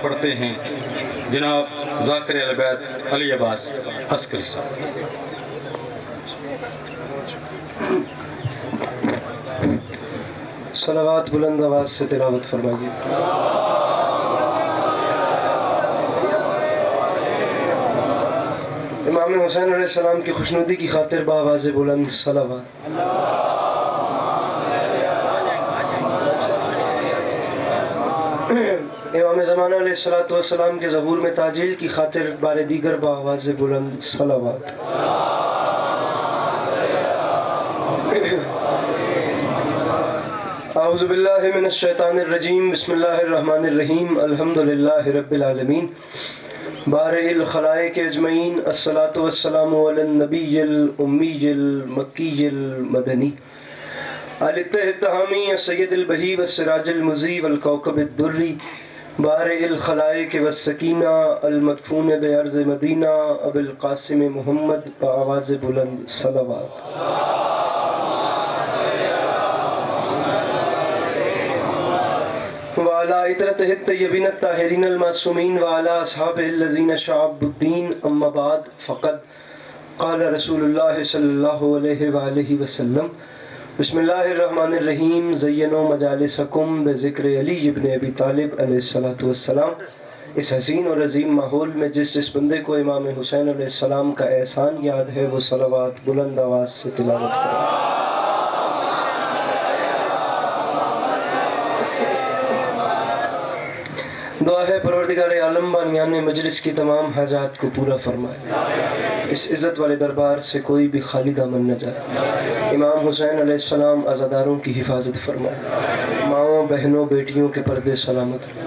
پڑھتے ہیں جناب ذاکر اہل بیت علی عباس عسکری صاحب۔ صلوات بلند آواز سے تلاوت فرمائیے۔ امام حسین علیہ السلام کی خوشنودی کی خاطر بآواز بلند صلوات۔ امام زمانہ علیہ السلام کے ظہور میں تعجیل کی خاطر بار دیگر بآواز بلند صلوات۔ اعوذ باللہ من الشیطان الرجیم، بسم اللہ الرحمن الرحیم، الحمدللہ رب العالمین، بارئ الخلائق اجمعین، الصلاۃ والسلام علی النبی الامی المکی المدنی الاتحامی السید البہی والسراج المضی والکوكب الدری، بارئ الخلائق والسکینہ المدفون بعرض مدینہ ابو القاسم محمد، بآواز بلند صلوات۔ وعلى عطرته الطيبين الطاهرين المعصومين وعلى أصحابه الذين شعبوا الدين، أما بعد، فقد قال رسول الله صلى الله عليه وآله وسلم، بسم الله الرحمن الرحيم، زينوا مجالسكم بذكر علي ابن ابی طالب علیہ السلام۔ اس حسین اور عظیم ماحول میں جس بندے کو امام حسین علیہ السلام کا احسان یاد ہے وہ صلوات بلند آواز سے تلاوت کرے۔ دعا ہے پروردگار عالم بانیان مجلس کی تمام حاجات کو پورا فرمائے، اس عزت والے دربار سے کوئی بھی خالی دامن نہ جائے۔ امام حسین علیہ السلام عزاداروں کی حفاظت فرمائے، ماؤں بہنوں بیٹیوں کے پردے سلامت رکھے۔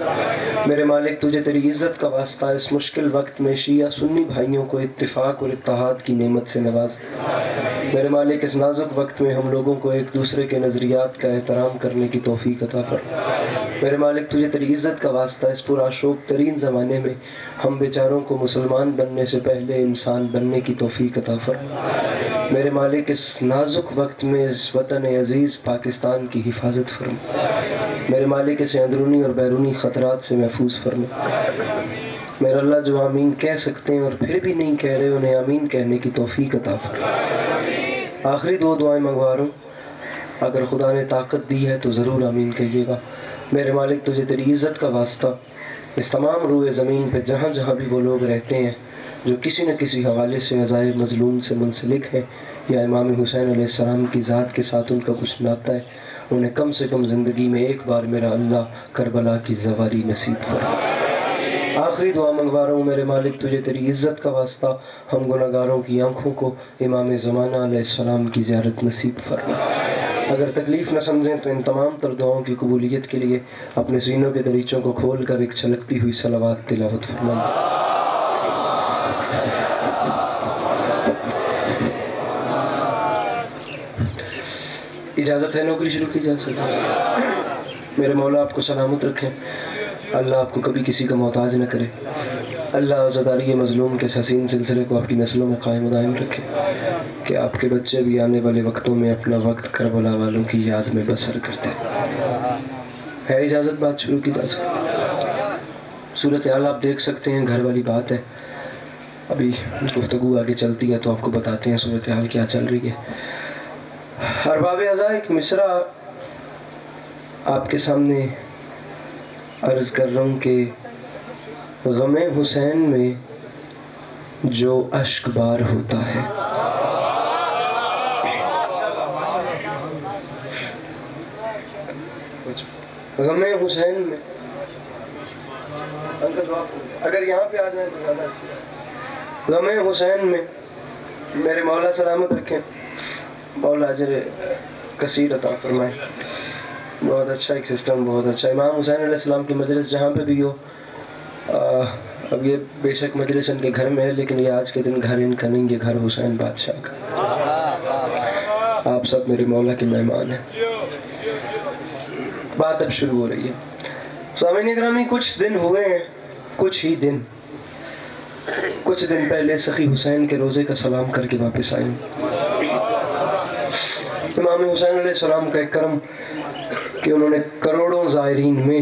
میرے مالک تجھے تیری عزت کا واسطہ اس مشکل وقت میں شیعہ سنی بھائیوں کو اتفاق اور اتحاد کی نعمت سے نواز دے۔ میرے مالک اس نازک وقت میں ہم لوگوں کو ایک دوسرے کے نظریات کا احترام کرنے کی توفیق عطا فرما۔ میرے مالک تجھے تیری عزت کا واسطہ اس پرآشوب ترین زمانے میں ہم بیچاروں کو مسلمان بننے سے پہلے انسان بننے کی توفیق عطا فرما۔ میرے مالک اس نازک وقت میں اس وطن عزیز پاکستان کی حفاظت فرما۔ میرے مالک اسے اندرونی اور بیرونی خطرات سے محفوظ فرما۔ میرے اللہ جو آمین کہہ سکتے ہیں اور پھر بھی نہیں کہہ رہے انہیں آمین کہنے کی توفیق عطا فرما۔ آخری دو دعائیں منگوا رہا ہوں، اگر خدا نے طاقت دی ہے تو ضرور آمین کہیے گا۔ میرے مالک تجھے تیری عزت کا واسطہ اس تمام روئے زمین پہ جہاں جہاں بھی وہ لوگ رہتے ہیں جو کسی نہ کسی حوالے سے عزائے مظلوم سے منسلک ہیں یا امام حسین علیہ السلام کی ذات کے ساتھ ان کا کچھ ناطہ ہے، انہیں کم سے کم زندگی میں ایک بار میرا اللہ کربلا کی زواری نصیب فرما۔ آخری دعا منگوا رہا ہوں، میرے مالک تجھے تیری عزت کا واسطہ ہم گناہگاروں کی آنکھوں کو امام زمانہ علیہ السلام کی زیارت نصیب فرما۔ اگر تکلیف نہ سمجھیں تو ان تمام تر دعاؤں کی قبولیت کے لیے اپنے سینوں کے دریچوں کو کھول کر ایک چھلکتی ہوئی صلوات تلاوت فرمائیں۔ اجازت ہے نوکری شروع کی جا سکتی ہے؟ میرے مولا آپ کو سلامت رکھیں، اللہ آپ کو کبھی کسی کا محتاج نہ کرے، اللہ عزاداری مظلوم کے اس حسین سلسلے کو آپ کی نسلوں میں قائم و دائم رکھے، کہ آپ کے بچے بھی آنے والے وقتوں میں اپنا وقت کربلا والوں کی یاد میں بسر کرتے ہے۔ اجازت بات شروع کی جا سکتی ہے؟ صورتحال آپ دیکھ سکتے ہیں، گھر والی بات ہے، ابھی گفتگو آگے چلتی ہے تو آپ کو بتاتے ہیں صورتحال کیا چل رہی ہے۔ ارباب اعضاء ایک مصرع آپ کے سامنے عرض کر رہا ہوں کہ غم حسین میں جو اشک بار ہوتا ہے، غم حسین میں اگر یہاں پہ آ جائیں تو زیادہ اچھی ہے۔ غم حسین میں میرے مولا سلامت رکھیں، مولا اجر کثیر عطا فرمائے۔ بہت اچھا ایک سسٹم، بہت اچھا۔ امام حسین علیہ السلام کی مجلس جہاں پہ بھی ہو، اب یہ بے شک مجلس ان کے گھر میں ہے لیکن یہ آج کے دن گھر ان کا نہیں، یہ گھر حسین بادشاہ کا۔ آپ سب میرے مولا کے مہمان ہیں۔ بات اب شروع ہو رہی ہے۔ سامعین اکرامی، کچھ دن ہوئے ہیں، کچھ دن پہلے سخی حسین کے روزے کا سلام کر کے واپس آئے۔ امام حسین علیہ السلام کا ایک کرم کہ انہوں نے کروڑوں زائرین میں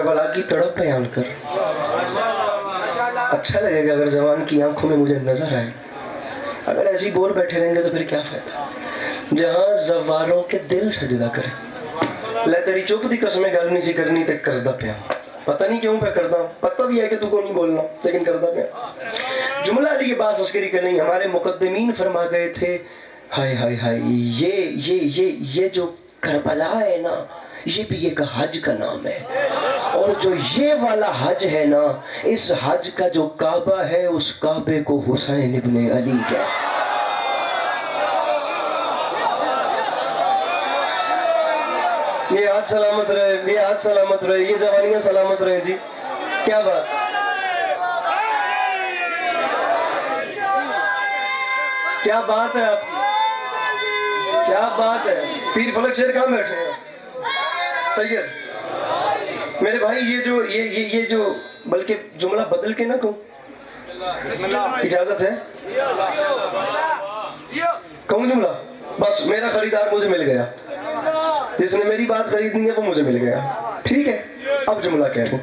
کربلا کی تڑپ بیان کر. اچھا لگے گا اگر زبان کی آنکھوں میں مجھے نظر آئے. اگر ایسے ہی بور بیٹھے رہیں گے تو پھر کیا فائدہ. جہاں زواروں کے دل سجدہ کرے لے تیری چپ دی قسم گل نہیں سی کرنی تے کردا پیا. پتہ نہیں کیوں پہ کردا, پتہ بھی ہے کہ تو کو نہیں بولنا لیکن کردا پیا. جملہ علی عباس عسکری کا نہیں, ہمارے مقدمین فرما گئے تھے ہائے ہائے ہائے یہ جو کربلا ہے نا یہ بھی ایک حج کا نام ہے, اور جو یہ والا حج ہے نا اس حج کا جو کعبہ ہے اس کعبے کو حسین ابن علی کہتے ہیں. یہ ہاتھ سلامت رہے, یہ ہاتھ سلامت رہے, یہ جوانیاں سلامت رہے. جی کیا بات, کیا بات ہے آپ کی, کیا بات ہے. پیر فلک شیر کہاں بیٹھے ہیں سید میرے بھائی. یہ جو بلکہ جملہ بدل کے نہ کہوں, اجازت ہے کہوں جملہ؟ بس میرا خریدار مجھے مل گیا, جس نے میری بات خریدنی ہے وہ مجھے مل گیا. ٹھیک ہے اب جملہ کہہ دو,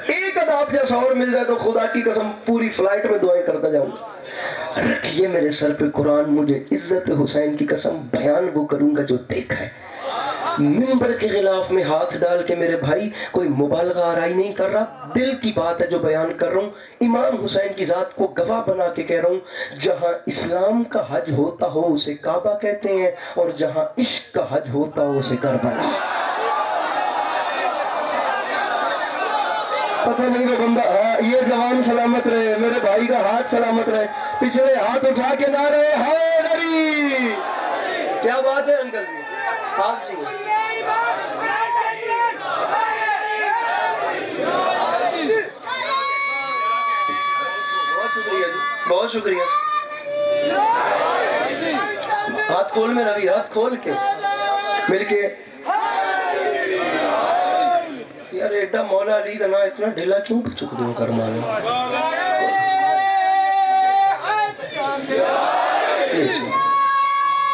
ایک اداب جیسا اور مل جائے تو خدا کی قسم پوری فلائٹ میں دعائیں کرتا جاؤں گا. رکھیے میرے سر پہ قرآن, مجھے عزت حسین کی قسم بیان وہ کروں گا جو دیکھا ہے. منبر کے غلاف میں ہاتھ ڈال کے میرے بھائی کوئی مبالغہ آرائی نہیں کر رہا, دل کی بات ہے جو بیان کر رہا ہوں. امام حسین کی ذات کو گواہ بنا کے کہہ رہا ہوں, جہاں اسلام کا حج ہوتا ہو اسے کعبہ کہتے ہیں, اور جہاں عشق کا حج ہوتا ہو اسے کربلا. پتہ نہیں وہ بندہ, یہ جوان سلامت رہے, میرے بھائی کا ہاتھ سلامت رہے, پچھلے ہاتھ اٹھا کے نہ رہے ہائے نبی. کیا بات ہے انکل جی, آپ جی بہت شکریہ جی, بہت شکریہ. ہاتھ کھول میں روی, ہاتھ کھول کے مل کے. یار ایڈا مولا علی دا نا اتنا ڈھیلا کیوں چک دو کر مانو.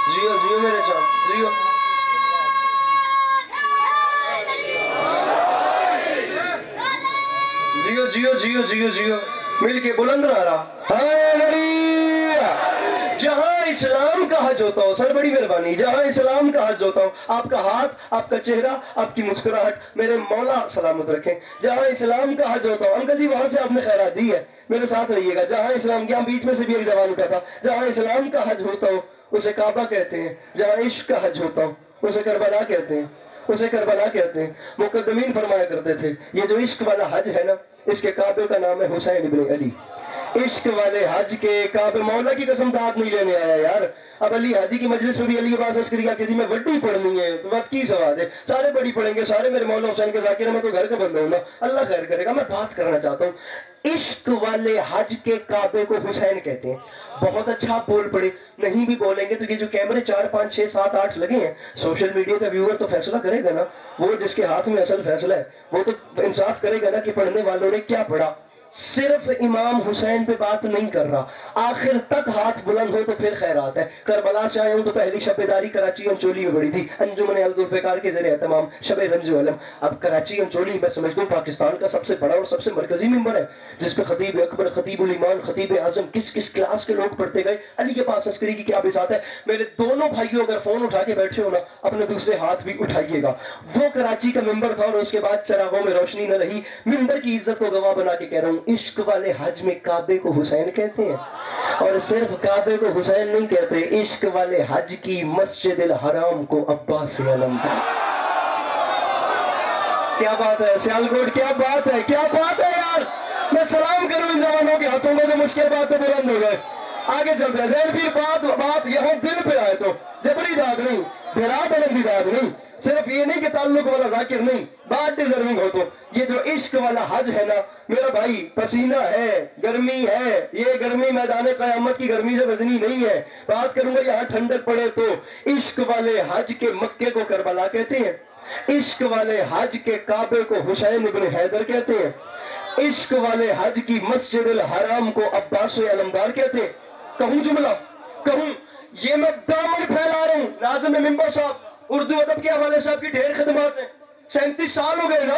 جیو جیو میرے ساتھ جیو. جیو جیو جیو جیو جیو مل کے بلند رہا. جہاں اسلام کا حج ہوتا ہو, سر بڑی مہربانی, جہاں اسلام کا حج ہوتا ہو, آپ کا ہاتھ, آپ کا چہرہ, آپ کی مسکراہٹ میرے مولا سلامت رکھیں. جہاں اسلام کا حج ہوتا ہو, انکل جی وہاں سے آپ نے خیرات دی ہے, میرے ساتھ رہیے گا. جہاں اسلام کی, بیچ میں سے بھی ایک زبان اٹھا تھا, جہاں اسلام کا حج ہوتا ہو اسے کعبہ کہتے ہیں, جہاں عشق کا حج ہوتا ہو اسے کربلا کہتے ہیں, اسے کربلا کہتے ہیں. مقدمین فرمایا کرتے تھے یہ جو عشق والا حج ہے نا اس کے کعبے کا نام ہے حسین ابن علی. عشق والے حج کے کعبے, مولا کی قسم داد نہیں لینے آیا یار. اب علی ہادی کی مجلس میں بھی علی عباس عسکری کہ جی میں وڈی پڑھنی ہے, وقت کی سوال ہے, سارے بڑی پڑھیں گے, سارے میرے مولا حسین کے ذاکر ہیں, میں تو گھر کا بندہ ہوں نا, اللہ خیر کرے گا. میں بات کرنا چاہتا ہوں, عشق والے حج کے کعبے کو حسین کہتے ہیں. بہت اچھا آپ بول پڑے, نہیں بھی بولیں گے تو یہ جو کیمرے 4 5 6 7 8 لگے ہیں, سوشل میڈیا کا ویور تو فیصلہ کرے گا نا, وہ جس کے ہاتھ میں اصل فیصلہ ہے وہ تو انصاف کرے گا نا کہ پڑھنے والوں نے کیا پڑھا. صرف امام حسین پہ بات نہیں کر رہا, آخر تک ہاتھ بلند ہو تو پھر خیرات ہے. کربلا سے آیا ہوں تو پہلی شب بیداری کراچی انچولی میں بڑی تھی, انجمن الذوالفقار کے زیر اہتمام شب رنج و علم. اب کراچی انچولی میں سمجھتا ہوں پاکستان کا سب سے بڑا اور سب سے مرکزی ممبر ہے, جس پہ خطیب اکبر, خطیب الایمان, خطیب اعظم, کس کس کلاس کے لوگ پڑھتے گئے. علی عباس عسکری کی کیا بساط ہے. میرے دونوں بھائیوں اگر فون اٹھا کے بیٹھے ہو نا, اپنے دوسرے ہاتھ بھی اٹھائیے گا. وہ کراچی کا ممبر تھا اور اس کے بعد چراغوں میں روشنی نہ رہی. ممبر کی عزت کو گواہ بنا کے کہہ رہا ہوں, عشق والے حج میں کعبے کو حسین کہتے ہیں, اور صرف کعبے کو حسین نہیں کہتے, عشق والے حج کی مسجد الحرام کو عباس علمدار. کیا بات ہے سیالکوٹ, کیا بات ہے, کیا بات ہے یار. میں سلام کروں ان جوانوں کے ہاتھوں میں جو مشکل بات پہ بلند ہو گئے. آگے چلتے ہیں زین پیر, بات یہاں دل پہ آئے تو جبری داد نہیں, بھرا بلندی داد نہیں, صرف یہ نہیں کہ تعلق والا ذاکر نہیں, بات ڈیزرونگ ہو تو. یہ جو عشق والا حج ہے نا میرا بھائی, پسینہ ہے, گرمی ہے, یہ گرمی میدان قیامت کی گرمی سے وزنی نہیں ہے. بات کروں گا یہاں ٹھنڈک پڑے تو. عشق والے حج کے مکے کو کربلا کہتے ہیں, عشق والے حج کے کعبے کو حسین ابن حیدر کہتے ہیں, عشق والے حج کی مسجد الحرام کو عباس علمدار کہتے ہیں. کہوں جملہ, کہوں, یہ میں دامن پھیلا رہا ہوں. ناظم ممبر صاحب, اردو ادب کے حوالے سے آپ کی ڈھیر خدمات ہیں, 37 سال ہو گئے نا,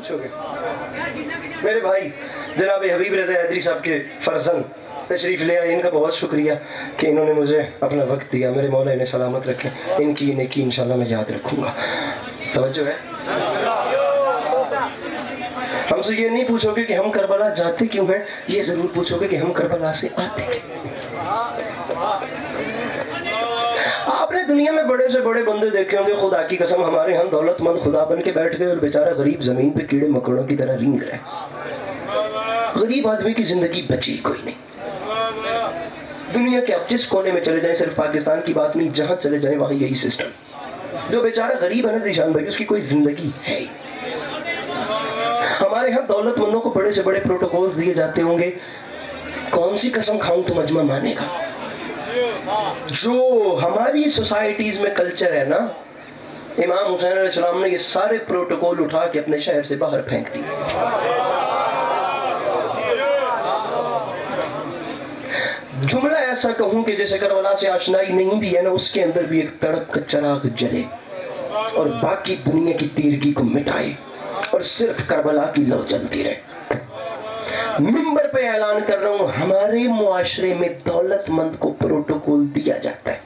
پوچھو گے؟ میرے بھائی جناب حبیب رضا حیدری صاحب کے فرزند تشریف لے آئے، ان کا بہت شکریہ کہ انہوں نے مجھے اپنا وقت دیا. میرے مولا انہیں سلامت رکھیں، ان کی نیکی انشاءاللہ میں یاد رکھوں گا. توجہ ہے؟ ہم سے یہ نہیں پوچھو گے کہ ہم کربلا جاتے کیوں ہیں، یہ ضرور پوچھو گے کہ ہم کربلا سے آتے کیوں. آپ نے دنیا میں بڑے سے بڑے بندے دیکھے ہوں گے، خدا کی قسم ہمارے ہم دولت مند خدا بن کے بیٹھ گئے اور بیچارہ غریب زمین پہ کیڑے مکوڑوں کی طرح رینگ رہے. غریب آدمی کی زندگی بچی کوئی نہیں. دنیا کے اب جس کونے میں چلے جائیں، صرف پاکستان کی بات نہیں، جہاں چلے جائیں وہاں یہی سسٹم. جو بیچارہ غریب ہے نا ذیشان بھائی، اس کی کوئی زندگی ہے ہی. ہمارے ہاں دولت مندوں کو بڑے سے بڑے پروٹوکولز دیے جاتے ہوں گے. کون سی قسم کھاؤں تو مجمع مانے گا. جو ہماری سوسائٹیز میں کلچر ہے نا، امام حسین علیہ السلام نے یہ سارے پروٹوکول اٹھا کے اپنے شہر سے باہر پھینک دی. جملہ ایسا کہوں کہ جیسے کربلا سے آشنائی نہیں بھی ہے نا، اس کے اندر بھی ایک تڑپ کا چراغ جلے اور باقی دنیا کی تیرگی کو مٹائے اور صرف کربلا کی لو جلتی رہے. منبر پہ اعلان کر رہا ہوں، ہمارے معاشرے میں دولت مند کو پروٹوکول دیا جاتا ہے،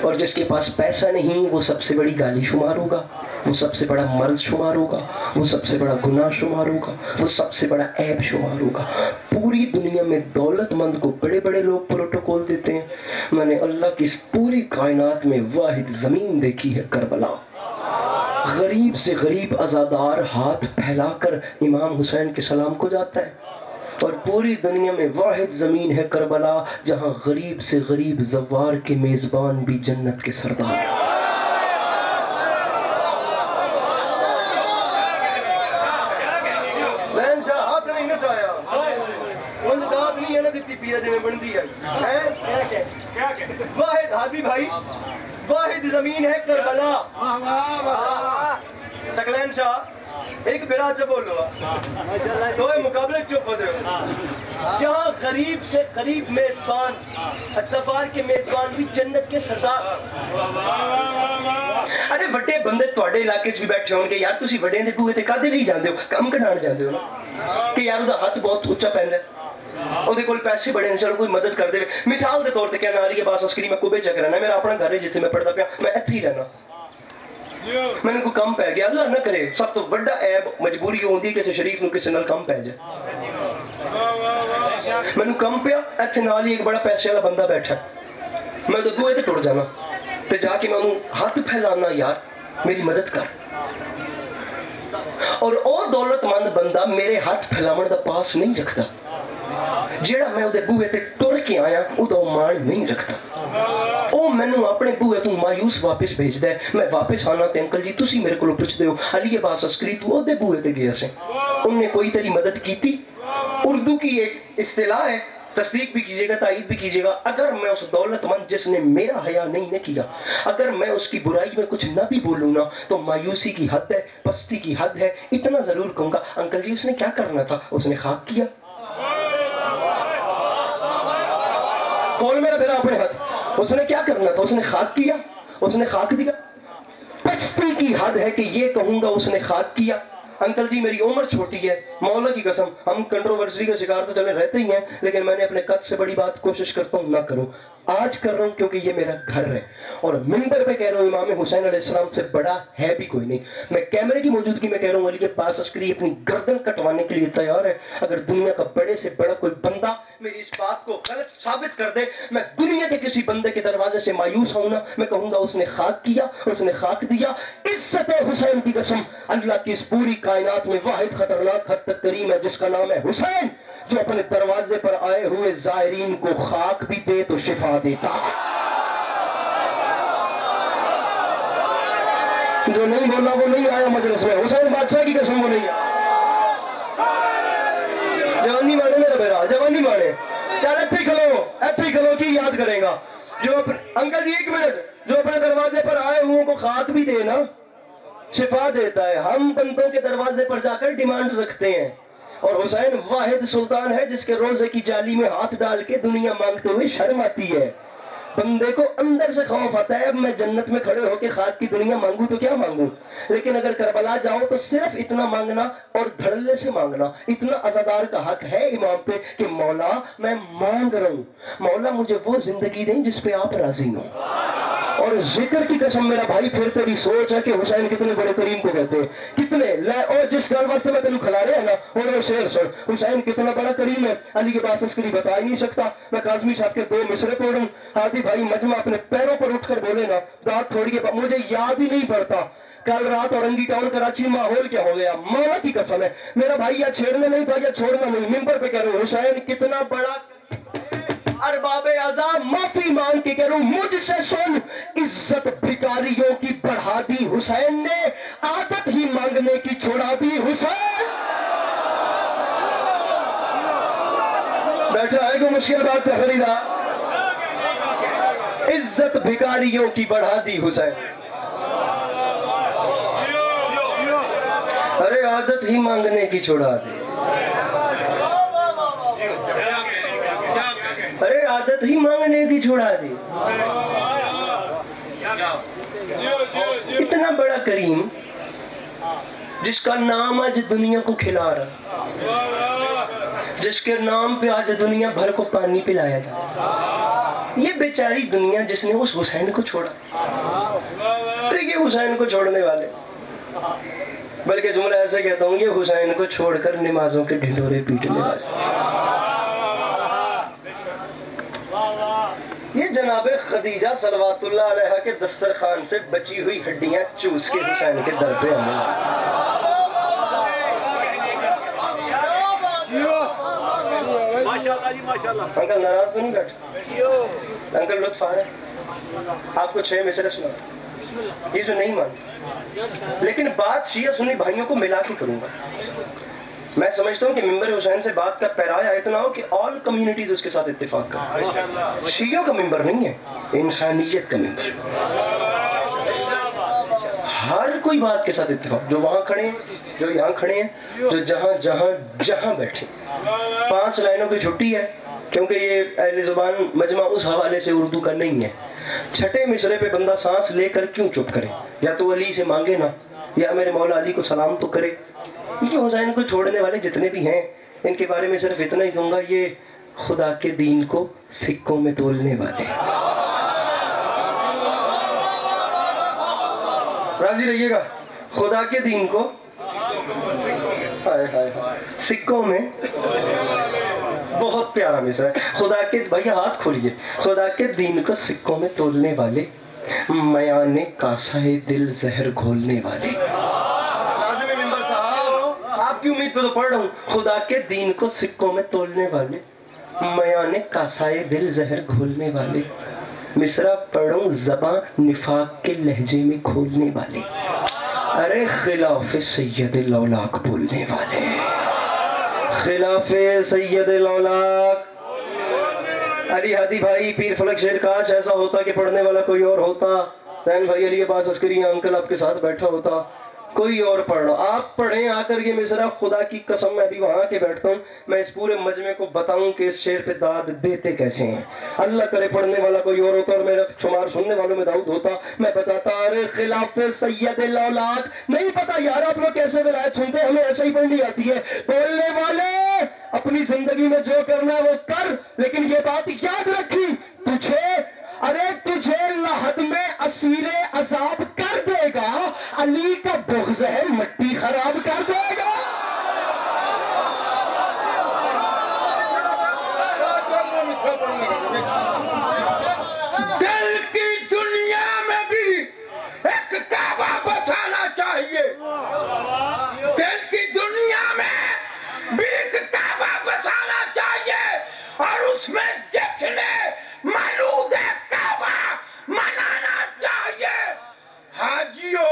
اور جس کے پاس پیسہ نہیں وہ سب سے بڑی گالی شمار ہوگا، وہ سب سے بڑا مرض شمار ہوگا، وہ سب سے بڑا گناہ شمار ہوگا، وہ سب سے بڑا عیب شمار ہوگا. پوری دنیا میں دولت مند کو بڑے بڑے لوگ پروٹوکول دیتے ہیں. میں نے اللہ کی اس پوری کائنات میں واحد زمین دیکھی ہے کربلا. غریب سے غریب عزادار ہاتھ پھیلا کر امام حسین کے سلام کو جاتا ہے، اور پوری دنیا میں واحد زمین ہے کربلا جہاں غریب سے غریب زوار کے میزبان بھی جنت کے سردار. ہاتھ نہیں نچایا، داد نہیں ہے نا دیتی پیرا جی میں بندی ہے. واحد ہادی بھائی، واحد زمین ہے کربلا. تقلین شاہ ایک برا چا بولو، دو مقابلے چپ ہو دے. جہاں غریب سے غریب میزبان، زوار کے میزبان بھی جنت کے سردار. ارے وڈے بندے تواڈے علاقے چ بھی بیٹھے ہون گے یار، تسی وڈے دے بوئے تے کدے لئی جاندے ہو؟ کم کڈھان جاندے ہو نا کہ یار دا ہاتھ بہت اونچا پیندا ہے، ਉਹਦੇ ਕੋਲ ਪੈਸੇ ਬੜੇ ਨੇ, ਚਲੋ ਕੋਈ ਮਦਦ ਕਰ ਦੇਵੇ. ਮਿਸਾਲ ਦੇ ਤੌਰ ਤੇ ਕਹਿਣਾ ਆ ਰਹੀ ਹੈ ਬਾਸ ਅਸਕਰੀ ਮੈਂ ਕੁਬੇ ਚੱਕ ਰਹਿਣਾ, ਮੇਰਾ ਆਪਣਾ ਘਰ ਹੈ ਜਿੱਥੇ ਮੈਂ ਪੜਦਾ ਪਿਆ, ਮੈਂ ਇੱਥੇ ਹੀ ਰਹਿਣਾ. ਮੈਨੂੰ ਕੋਈ ਕੰਮ ਪੈ ਗਿਆ, ਅੱਲਾ ਨਾ ਕਰੇ, ਸਭ ਤੋਂ ਵੱਡਾ ਐਬ ਮਜਬੂਰੀ ਉਹ ਹੁੰਦੀ ਹੈ ਕਿਸੇ ਸ਼ਰੀਫ ਨੂੰ ਕਿਸੇ ਨਾਲ ਕੰਮ ਪੈ ਜਾਏ. ਮੈਨੂੰ ਕੰਮ ਪਿਆ, ਇੱਥੇ ਨਾਲ ਹੀ ਇੱਕ ਬੜਾ ਪੈਸੇ ਵਾਲਾ ਬੰਦਾ ਬੈਠਾ, ਮੈਂ ਉਹਦੇ ਬੂਹੇ ਤੇ ਟੁੱਟ ਜਾਣਾ ਤੇ ਜਾ ਕੇ ਮੈਂ ਉਹਨੂੰ ਹੱਥ ਫੈਲਾਣਾ, ਯਾਰ ਮੇਰੀ ਮਦਦ ਕਰ. ਔਰ ਉਹ ਦੌਲਤਮੰਦ ਬੰਦਾ ਮੇਰੇ ਹੱਥ ਫੈਲਾਉਣ ਦਾ ਪਾਸ ਨਹੀਂ ਰੱਖਦਾ. ਜਿਹੜਾ ਮੈਂ ਉਹਦੇ ਬੂਹੇ ਤੇ ਟੁਰ ਕੇ ਆਇਆ ਉਹਦਾ ਮਾਣ ਨਹੀਂ ਰੱਖਦਾ. ਉਹ ਮੈਨੂੰ ਆਪਣੇ ਬੂਹੇ ਤੋਂ ਮਾਯੂਸ ਵਾਪਸ ਭੇਜਦਾ ਹੈ. ਮੈਂ ਵਾਪਸ ਆਣਾ ਤੇ ਅੰਕਲ ਜੀ ਤੁਸੀਂ ਮੇਰੇ ਕੋਲੋਂ ਪੁੱਛਦੇ ਹੋ ਅਲੀ ਅਬਾਸ ਅਸਕਰੀ ਤੂੰ ਉਹਦੇ ਬੂਹੇ ਤੇ ਗਿਆ ਸੀ, ਉਹਨੇ ਕੋਈ ਤੇਰੀ ਮਦਦ ਕੀਤੀ? اردو کی ایک اصطلاح ہے، تصدیق بھی کیجیے گا تائید بھی کیجیے گا. اگر میں اس دولت مند جس نے میرا حیا نہیں نہ کیا، اگر میں اس کی برائی میں کچھ نہ بھی بولوں نا تو مایوسی کی حد ہے، پستی کی حد ہے. اتنا ضرور کہوں گا انکل جی اس نے کیا کرنا تھا، اس نے خاک کیا. کول میرا پھر اپنے ہاتھ، اس نے کیا کرنا تھا، اس نے خاک کیا، اس نے خاک دیا. پستی کی حد ہے کہ یہ کہوں گا اس نے خاک کیا. انکل جی میری عمر چھوٹی ہے، مولا کی قسم ہم کنٹروورسی کا شکار تو چلے رہتے ہی ہیں، لیکن میں نے اپنے قد سے بڑی بات کوشش کرتا ہوں نہ کروں. آج کر رہا ہوں کیونکہ یہ میرا گھر ہے، اور منبر پہ کہہ رہا ہوں امام حسین علیہ السلام سے بڑا ہے بھی کوئی نہیں. میں کیمرے کی موجودگی میں کہہ رہا ہوں علی کے پاس عسکری اپنی گردن کٹوانے کے لیے تیار ہے. اگر دنیا کا بڑے سے بڑا کوئی بندہ میری اس بات کو غلط ثابت کر دے، میں دنیا کے کسی بندے کے دروازے سے مایوس ہوں نا، میں کہوں گا اس نے خاک کیا، اس نے خاک دیا. عزت حسین کی قسم اللہ کی اس پوری کائنات میں واحد خطرناک حد تک کریم ہے جس کا نام ہے حسین، جو اپنے دروازے پر آئے ہوئے زائرین کو خاک بھی دے تو شفا دیتا. جو نہیں بولا وہ نہیں آیا مجلس میں، حسین بادشاہ کی قسم وہ نہیں آیا. جوانی مانے میرا بیرا، جوانی مانے. چل ایتھے ہی کھلو کی یاد کریں گا. جو انکل جی ایک منٹ، جو اپنے دروازے پر آئے ہوئے کو خاک بھی دے نا شفا دیتا ہے. ہم بندوں کے دروازے پر جا کر ڈیمانڈ رکھتے ہیں، اور حسین واحد سلطان ہے جس کے روزے کی جالی میں ہاتھ ڈال کے دنیا مانگتے ہوئے شرم آتی ہے. بندے کو اندر سے خوف آتا ہے اب میں جنت میں کھڑے ہو کے خاک کی دنیا مانگوں تو کیا مانگوں، لیکن اگر کربلا جاؤ تو صرف اتنا مانگنا اور دھڑلے سے مانگنا. اتنا عزادار کا حق ہے امام پہ کہ مولا میں مانگ رہا ہوں، مولا مجھے وہ زندگی دیں جس پہ آپ راضی ہوں. اور ذکر کی قسم میرا بھائی پھر تیری سوچ ہے کہ حسین کتنے بڑے کریم کو کہتے ہیں، کتنے لے اور جس گل واسطے میں تینوں کھلا رہے ہیں نا، اور وہ شعر سن حسین کتنا بڑا کریم ہے علی کے پاس عسکری بتا ہی نہیں سکتا. میں کاظمی صاحب کے 2 مصرے پڑھوں، ہادی بھائی مجمع اپنے پیروں پر اٹھ کر بولے نا، دانت تھوڑی ہے مجھے یاد ہی نہیں پڑتا کل رات اورنگی ٹاؤن کراچی ماحول کیا ہو گیا. مولا کی قسم ہے میرا بھائی یا چھیڑنا نہیں تھا یا چھوڑنا نہیں، ممبر پہ کہہ رہا ہوں حسین کتنا بڑا. ارباب اعظم معافی مانگ کے کہہ رہا ہوں مجھ سے سن، عزت بھکاریوں کی بڑھا دی حسین نے، عادت ہی مانگنے کی چھوڑا دی حسین. بیٹھا ہے کوئی مشکل بات پہ خریدا؟ عزت بھکاریوں کی بڑھا دی حسین، ارے عادت ہی مانگنے کی چھوڑا دی، ارے عادت ہی مانگنے کی چھوڑا دی. اتنا بڑا کریم جس کا نام آج دنیا کو کھلا رہا، جس کے نام پہ آج دنیا بھر کو پانی پلایا جاتا، یہ بیچاری دنیا جس نے اس حسین کو چھوڑا. تو یہ حسین کو چھوڑنے والے، بلکہ جملہ ایسے کہتا ہوں یہ حسین کو چھوڑ کر نمازوں کے ڈھنڈورے پیٹنے والے. یہ جناب خدیجہ صلوات اللہ علیہ کے دسترخوان سے بچی ہوئی ہڈیاں چوس کے حسین کے در پہ آنے. انکل ناراض تو نہیں بیٹھے؟ انکل لطف آ رہے ہیں آپ کو 6 مصرے سنا یہ جو نہیں مانتے، لیکن بات شیعہ سنی بھائیوں کو ملا کے کروں گا. میں سمجھتا ہوں کہ ممبر حسین سے بات کا پیرایا اتنا ہو کہ آل کمیونٹیز اس کے ساتھ اتفاق کریں. شیعوں کا ممبر نہیں ہے، انسانیت کا ممبر. ہر کوئی بات کے ساتھ اتفاق، جو وہاں کھڑے ہیں، جو یہاں کھڑے ہیں، جو جہاں جہاں جہاں بیٹھے. 5 لائنوں کی چھٹی ہے کیونکہ یہ اہل زبان مجمع اس حوالے سے اردو کا نہیں ہے. 6 مصرے پہ بندہ سانس لے کر کیوں چپ کرے؟ یا تو علی سے مانگے نا، یا میرے مولا علی کو سلام تو کرے. یہ حسین کو چھوڑنے والے جتنے بھی ہیں ان کے بارے میں صرف اتنا ہی کہوں گا، یہ خدا کے دین کو سکوں میں تولنے والے. راضی رہیے گا، خدا کے دین کو سکوں میں، بہت پیارا مصرع ہے. خدا کے بھائی ہاتھ کھولیے، خدا کے دین کو سکوں میں تولنے والے، میان کاسہ دل زہر گھولنے والے. آپ کی امید پہ تو پڑھ رہا ہوں. خدا کے دین کو سکوں میں تولنے والے، میان کاسہ دل زہر گھولنے والے. مصرع پڑھوں زباں نفاق کے لہجے میں کھولنے والے، ارے خلاف سید الاولاق بولنے والے. خلاف سید الاولاق. علی ہادی بھائی پیر فلک شیر کاش ایسا ہوتا کہ پڑھنے والا کوئی اور ہوتا. زین بھائی علی عباس عسکری انکل آپ کے ساتھ بیٹھا ہوتا، کوئی اور پڑھ رہا. آپ پڑھیں آ کر یہ مصرع. خدا کی قسم میں بھی وہاں کے بیٹھتا ہوں، میں اس پورے مجمع کو بتاؤں کہ اس شعر پہ داد دیتے کیسے ہیں. اللہ کرے پڑھنے والا کوئی اور ہوتا اور میرا شمار سننے والوں میں داؤد ہوتا، میں بتاتا ارے خلاف سید الاولاق. نہیں پتا یار آپ لوگ کیسے ولایت سنتے ہیں، ہمیں ایسا ہی پڑھنی آتی ہے. بولنے والے اپنی زندگی میں جو کرنا ہے وہ کر، لیکن یہ بات یاد رکھی تجھے لحد میں اسیر عذاب کر دے گا، علی کا بغض ہے مٹی خراب کر دے گا. دل کی دنیا میں بھی ایک کعبہ بسانا چاہیے. دل کی دنیا میں بھی ایک کعبہ بسانا چاہیے، اور اس میں جشن مولود کعبہ منانا چاہیے. حاجیو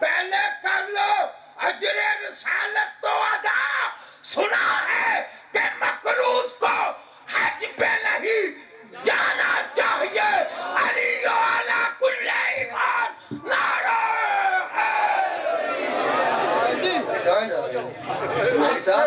پہلے کر لو اجر رسالت تو ادا. سنا ہے کہ مقروض کو حج پہ نہیں جانا چاہیے. علی علی کل ایمان نعرہ کہاں جا رہے ہیں؟ حساب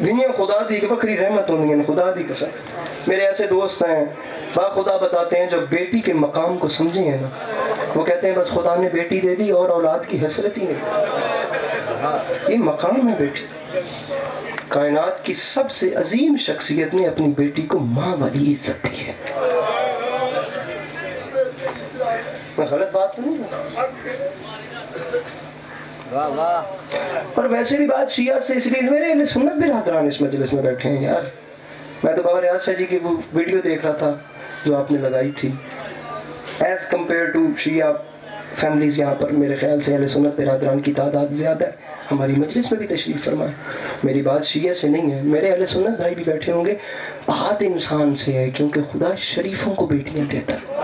دنیا خدا دی کہ بکری رحمت ہوندی ہیں، خدا دی قسم. میرے ایسے دوست ہیں با خدا بتاتے ہیں جو بیٹی کے مقام کو سمجھے ہیں نا، وہ کہتے ہیں بس خدا نے بیٹی دے دی اور اولاد کی حسرت ہی نہیں. یہ مقام ہے بیٹی. کائنات کی سب سے عظیم شخصیت نے اپنی بیٹی کو ماں والی عزت دی ہے. میں غلط بات تو نہیں کرتا. اور ویسے بھی بات شیعہ سے اس لیے میرے اہل سنت برادران اس مجلس میں بیٹھے ہیں یار. میں تو بابا ریاض شاہ جی کی وہ ویڈیو دیکھ رہا تھا جو آپ نے لگائی تھی. ایز کمپیئر ٹو شیعہ فیملیز یہاں پر میرے خیال سے اہل سنت برادران کی تعداد زیادہ ہے. ہماری مجلس میں بھی تشریف فرمائیں. میری بات شیعہ سے نہیں ہے، میرے اہل سنت بھائی بھی بیٹھے ہوں گے. بات انسان سے ہے کیونکہ خدا شریفوں کو بیٹیاں دیتا ہے.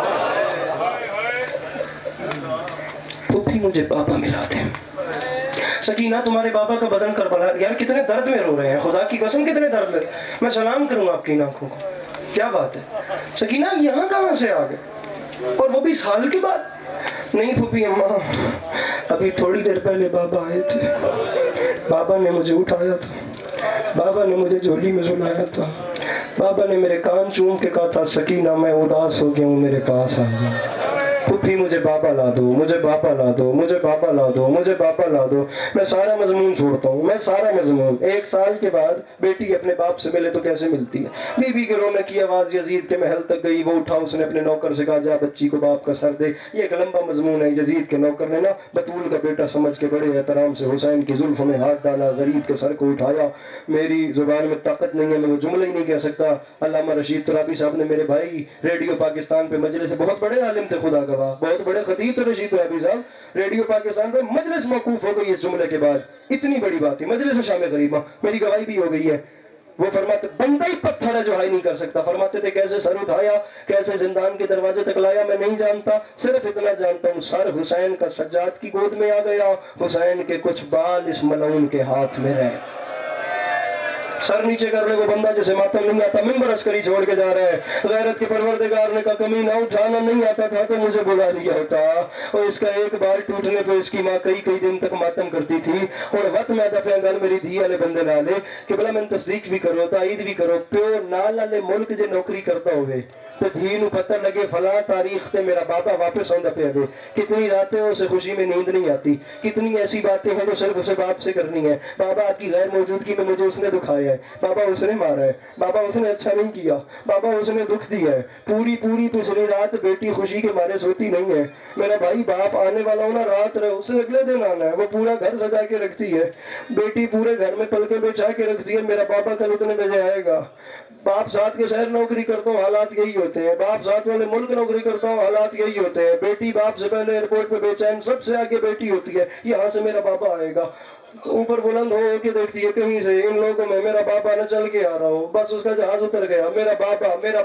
پھوپھی مجھے بابا ملا دیں. سکینہ تمہارے بابا کا بدن کربلا. یار کتنے درد میں رو رہے ہیں، خدا کی قسم کتنے درد میں. میں سلام کروں آپ کی ان آنکھوں کو. کیا بات ہے سکینہ، یہاں کہاں سے آ گئے اور وہ بھی سال کے بعد؟ نہیں پھوپھی اماں، ابھی تھوڑی دیر پہلے بابا آئے تھے. بابا نے مجھے اٹھایا تھا، بابا نے مجھے جھولی میں سلایا تھا، بابا نے میرے کان چوم کے کہا تھا سکینہ میں اداس ہو گیا ہوں، میرے پاس آ جا. پھوپھی مجھے بابا لا دو، مجھے بابا لا دو، مجھے بابا لا دو، مجھے بابا لا دو. میں سارا مضمون چھوڑتا ہوں، میں سارا مضمون. 1 سال کے بعد بیٹی اپنے باپ سے ملے تو کیسے ملتی ہے؟ بی بی کے رونے کی آواز یزید کے محل تک گئی. وہ اٹھا، اس نے اپنے نوکر سے کہا جا بچی کو باپ کا سر دے. یہ ایک لمبا مضمون ہے. یزید کے نوکر نے نا بطول کا بیٹا سمجھ کے بڑے احترام سے حسین کی زلفوں میں ہاتھ ڈالا، غریب کے سر کو اٹھایا. میری زبان میں طاقت نہیں ہے، میں وہ جملہ ہی نہیں کہہ سکتا. علامہ رشید ترابی صاحب نے، میرے بھائی، ریڈیو پاکستان پہ مجلس سے بہت بڑے عالم تھے، خدا گواہ، بہت بڑے خطیب تھے رشید ترابی صاحب. ریڈیو پاکستان پہ مجلس موقوف ہو گئی اس جملے کے بعد. اتنی بڑی بات ہے. مجلس شام غریبہ، میری گواہی بھی ہو گئی ہے. وہ فرماتے بندہ ہی پتھر ہے جو ہائی نہیں کر سکتا. فرماتے تھے کیسے سر اٹھایا، کیسے زندان کے دروازے تک لایا میں نہیں جانتا، صرف اتنا جانتا ہوں سر حسین کا سجاد کی گود میں آ گیا، حسین کے کچھ بال اس ملعون کے ہاتھ میں رہے. سر نیچے کر لے وہ بندہ جسے ماتم نہیں آتا، ممبر عسکری چھوڑ کے جا رہا ہے. غیرت کے پروردگار نے کہا کمی نہ اٹھانا نہیں آتا تھا تو مجھے بلا لیا ہوتا. اور اس کا ایک بار ٹوٹنے پہ اس کی ماں کئی دن تک ماتم کرتی تھی. اور وقت میں دفعہ گل میری دھی والے بندے نالے کہ بلا میں تصدیق بھی کرو، تائید بھی کرو. پیو نال والے ملک جو نوکری کرتا ہوئے تو دھی نو پتہ لگے فلاں تاریخ تے میرا بابا واپس آندا پیا وے. کتنی راتیں اسے خوشی میں نیند نہیں آتی، کتنی ایسی باتیں ہیں جو صرف اسے باپ سے کرنی ہے. بابا آپ کی غیر موجودگی میں مجھے اس نے دکھایا ہے، بابا اس نے مارا ہے، بابا اس نے اچھا نہیں کیا، بابا اس نے دکھ دیا ہے. پوری پچھلی رات بیٹی خوشی کے مارے سوتی نہیں ہے. میرا بھائی باپ آنے والا ہونا رات رہے، اسے اگلے دن آنا ہے. وہ پورا گھر سجا کے رکھتی ہے، بیٹی پورے گھر میں پلکیں بچھا کے رکھتی ہے. میرا بابا کل اتنے بجے آئے گا. باپ ساتھ کے شہر نوکری کرتا ہوں، حالات یہی ہوتے ہیں. باپ ساتھ والے ملک نوکری کرتا ہوں، حالات یہی ہوتے ہیں. بیٹی باپ سے پہلے ایئرپورٹ پہ بے چین، سب سے آگے بیٹی ہوتی ہے. یہاں سے میرا بابا آئے گا، اوپر بلند ہو کے دیکھتی ہے کہیں سے ان لوگوں میں میرا بابا نہ چل کے آ رہا ہو، بس اس کا جہاز اتر گیا. میرا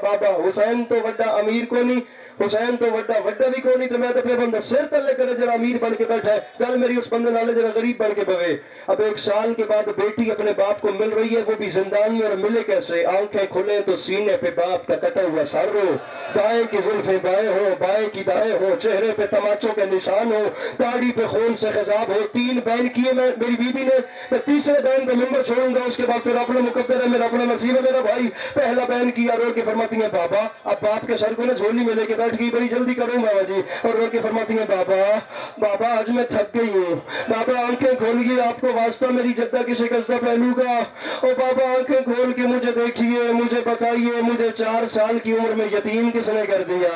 بابا حسین تو وڈا امیر کو نہیں، حسین تو وڈا بھی کو نہیں. تو میں تو پہ بندہ سر تلے کرے جڑا امیر بن کے بیٹھا ہے. گل میری اس بندے نالے جڑا غریب بن کے بوے. اب 1 سال کے بعد بیٹی اپنے باپ کو مل رہی ہے، وہ بھی زندان میں. اور ملے کیسے؟ آنکھیں کھلے تو سینے پہ باپ کا کٹا ہوا سر ہو، دائیں کی زلفیں بائیں ہو، بائیں کی دائیں ہو، چہرے پہ تماچوں کے نشان ہو، داڑھی پہ خون سے خضاب ہو. 3 بین کیے میری بیوی نے. میں تیسرے بین پہ ممبر چھوڑوں گا، اس کے بعد پھر اپنا مقدر ہے، میرا اپنا نصیب ہے. میرا بھائی پہلا بین کیا، رو کے فرماتی ہیں بابا. اب باپ کے سر کو نا جھولی میں لے کے بیٹھ گئی، بڑی جلدی کروں بابا جی. اور رو کے فرماتی ہیں بابا آج میں تھک گئی ہوں. بابا آنکھیں کھولیے، آپ کو واسطہ میری جدہ کی شکستہ پہلو کا. او بابا آنکھیں کھول کے مجھے دیکھیے، مجھے بتائیے مجھے 4 سال کی عمر میں یتیم کس نے کر دیا؟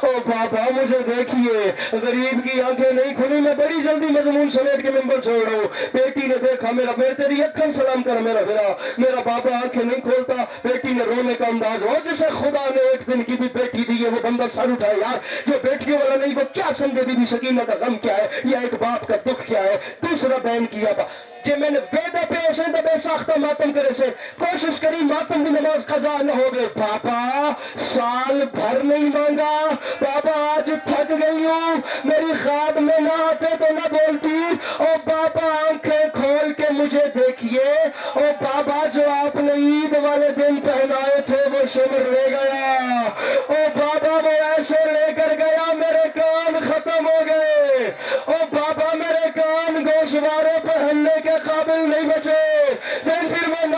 او بابا مجھے دیکھیے. غریب کی آنکھیں نہیں کھلی. میں بڑی جلدی مضمون سمیٹ کے ممبر چھوڑ رہا ہوں. بیٹی نے دیکھا میرا تیری اکھن سلام کر میرا بابا آنکھیں نہیں کھولتا. بیٹی نے رونے کا انداز ہو جسے خدا نے ایک دن کی بھی بیٹی دی ہے. وہ بندہ سر اٹھائے. یار جو بیٹیوں والا نہیں وہ کیا سمجھے بی بی سکینہ کا غم کیا ہے یا ایک باپ کا دکھ کیا ہے. دوسرا بیان کیا جے میں نے ویدہ پہ اسے دا بے ساختہ ماتم کرے سے کوشش کری ماتم دی نماز قضا نہ ہو گئے. بابا سال بھر نہیں مانگا. بابا آج تھک گئی ہوں، میری خواب میں نہ آتے تو نہ بولتی. او بابا آنکھیں کھول کے مجھے دیکھیے. او بابا جو آپ نے عید والے دن پہنائے تھے وہ شمر لے گیا. او بابا وہ ایسے لے کر گیا میرے کان ختم ہو گئے. او بابا میرے کان گوشوارے پہننے کے قابل نہیں بچے. جن پھر میں